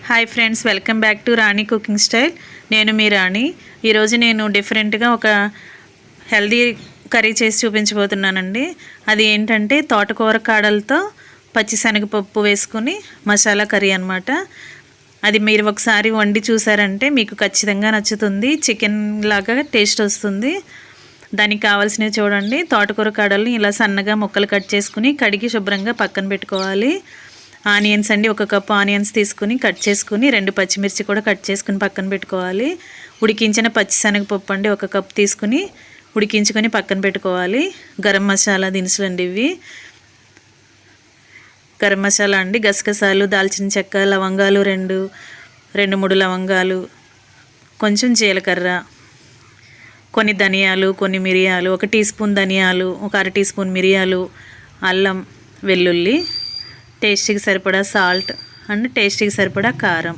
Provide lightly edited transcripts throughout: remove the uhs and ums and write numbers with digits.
Hi friends, welcome back to Rani cooking style. నేను మీ రాణి. ఈరోజు నేను డిఫరెంట్గా ఒక హెల్దీ కర్రీ చేసి చూపించబోతున్నానండి. అది ఏంటంటే తోటకూర కాడలతో పచ్చిశనగపప్పు వేసుకుని మసాలా కర్రీ అనమాట. అది మీరు ఒకసారి వండి చూసారంటే మీకు ఖచ్చితంగా నచ్చుతుంది. చికెన్ లాగా టేస్ట్ వస్తుంది. దానికి కావాల్సినవి చూడండి. తోటకూర కాడల్ని ఇలా సన్నగా ముక్కలు కట్ చేసుకుని కడిగి శుభ్రంగా పక్కన పెట్టుకోవాలి. ఆనియన్స్ అండి, 1 కప్పు ఆనియన్స్ తీసుకుని కట్ చేసుకుని 2 పచ్చిమిర్చి కూడా కట్ చేసుకుని పక్కన పెట్టుకోవాలి. ఉడికించిన పచ్చిశనగపప్పు అండి 1 కప్ తీసుకుని ఉడికించుకొని పక్కన పెట్టుకోవాలి. గరం మసాలా దినుసులు అండి ఇవి. గరం మసాలా అండి, గసగసాలు, దాల్చిన చెక్క, లవంగాలు 2-3 లవంగాలు, కొంచెం జీలకర్ర, కొన్ని ధనియాలు, కొన్ని మిరియాలు, 1 టీ స్పూన్ ధనియాలు, 1 అర టీ స్పూన్ మిరియాలు, అల్లం వెల్లుల్లి, టేస్ట్కి సరిపడా సాల్ట్ అండ్ టేస్ట్కి సరిపడా కారం.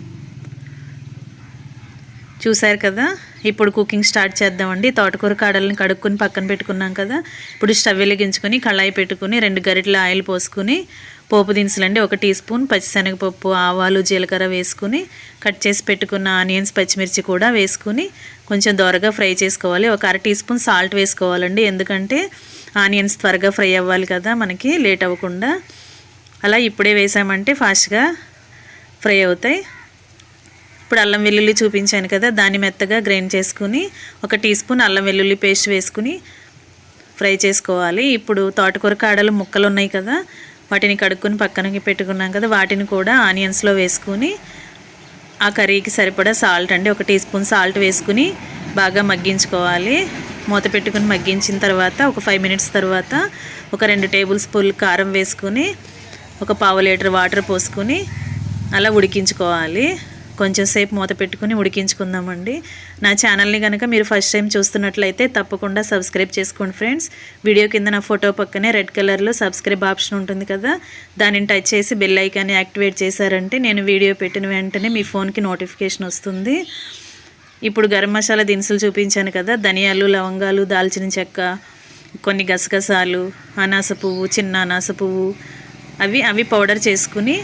చూసారు కదా. ఇప్పుడు కుకింగ్ స్టార్ట్ చేద్దామండి. తోటకూర కాడల్ని కడుక్కొని పక్కన పెట్టుకున్నాం కదా. ఇప్పుడు స్టవ్ వెలిగించుకొని కళాయి పెట్టుకుని 2 గరిటెల ఆయిల్ పోసుకుని పోపు దినుసులండి 1 టీ స్పూన్ పచ్చిశనగపప్పు, ఆవాలు, జీలకర్ర వేసుకుని కట్ చేసి పెట్టుకున్న ఆనియన్స్, పచ్చిమిర్చి కూడా వేసుకుని కొంచెం దోరగా ఫ్రై చేసుకోవాలి. 1 అర టీ స్పూన్ సాల్ట్ వేసుకోవాలండి, ఎందుకంటే ఆనియన్స్ త్వరగా ఫ్రై అవ్వాలి కదా, మనకి లేట్ అవ్వకుండా. అలా ఇప్పుడే వేసామంటే ఫాస్ట్గా ఫ్రై అవుతాయి. ఇప్పుడు అల్లం వెల్లుల్లి చూపించాను కదా, దాన్ని మెత్తగా గ్రైండ్ చేసుకుని 1 టీ స్పూన్ అల్లం వెల్లుల్లి పేస్ట్ వేసుకుని ఫ్రై చేసుకోవాలి. ఇప్పుడు తోటకూర కాడలు ముక్కలు ఉన్నాయి కదా, వాటిని కడుక్కొని పక్కనకి పెట్టుకున్నాం కదా, వాటిని కూడా ఆనియన్స్లో వేసుకుని ఆ కర్రీకి సరిపడా సాల్ట్ అండి 1 టీ స్పూన్ సాల్ట్ వేసుకుని బాగా మగ్గించుకోవాలి. మూత పెట్టుకుని మగ్గించిన తర్వాత ఒక 5 మినిట్స్ తర్వాత ఒక 2 టేబుల్ స్పూన్లు కారం వేసుకుని 1 పావు లీటర్ వాటర్ పోసుకొని అలా ఉడికించుకోవాలి. కొంచెం సేపు మూత పెట్టుకుని ఉడికించుకుందామండి. నా ఛానల్ని కనుక మీరు ఫస్ట్ టైం చూస్తున్నట్లయితే తప్పకుండా సబ్స్క్రైబ్ చేసుకోండి ఫ్రెండ్స్. వీడియో కింద నా ఫోటో పక్కనే రెడ్ కలర్లో సబ్స్క్రైబ్ ఆప్షన్ ఉంటుంది కదా, దానిని టచ్ చేసి బెల్ ఐకాన్ని యాక్టివేట్ చేశారంటే నేను వీడియో పెట్టిన వెంటనే మీ ఫోన్కి నోటిఫికేషన్ వస్తుంది. ఇప్పుడు గరం మసాలా దినుసులు చూపించాను కదా, ధనియాలు, లవంగాలు, దాల్చిన చెక్క, కొన్ని గసగసాలు, అనాస పువ్వు, చిన్న అనాస పువ్వు, అవి పౌడర్ చేసుకుని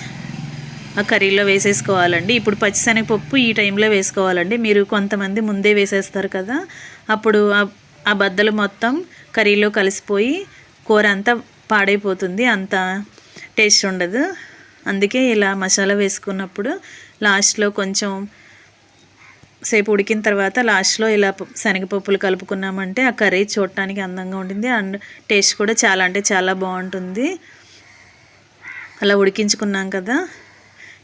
ఆ కర్రీలో వేసేసుకోవాలండి. ఇప్పుడు పచ్చిశనగపప్పు ఈ టైంలో వేసుకోవాలండి. మీరు కొంతమంది ముందే వేసేస్తారు కదా, అప్పుడు ఆ బద్దలు మొత్తం కర్రీలో కలిసిపోయి కూర అంతా పాడైపోతుంది, అంత టేస్ట్ ఉండదు. అందుకే ఇలా మసాలా వేసుకున్నప్పుడు లాస్ట్లో కొంచెం సేపు ఉడికిన తర్వాత లాస్ట్లో ఇలా శనగపప్పులు కలుపుకున్నామంటే ఆ కర్రీ చూడటానికి అందంగా ఉంటుంది అండ్ టేస్ట్ కూడా చాలా అంటే చాలా బాగుంటుంది. అలా ఉడికించుకున్నాం కదా.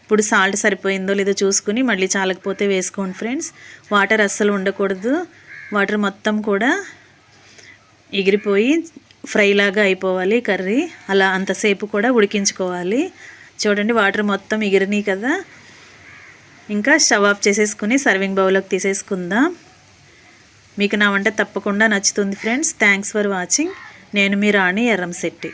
ఇప్పుడు సాల్ట్ సరిపోయిందో లేదో చూసుకుని మళ్ళీ చాలకపోతే వేసుకోండి ఫ్రెండ్స్. వాటర్ అస్సలు ఉండకూడదు, వాటర్ మొత్తం కూడా ఎగిరిపోయి ఫ్రైలాగా అయిపోవాలి కర్రీ. అలా అంతసేపు కూడా ఉడికించుకోవాలి. చూడండి వాటర్ మొత్తం ఎగిరినాయి కదా. ఇంకా స్టవ్ ఆఫ్ చేసేసుకుని సర్వింగ్ బౌల్లోకి తీసేసుకుందాం. మీకు నా వంట తప్పకుండా నచ్చుతుంది ఫ్రెండ్స్. Thanks for watching. నేను మీ రాణి ఎర్రంశెట్టి.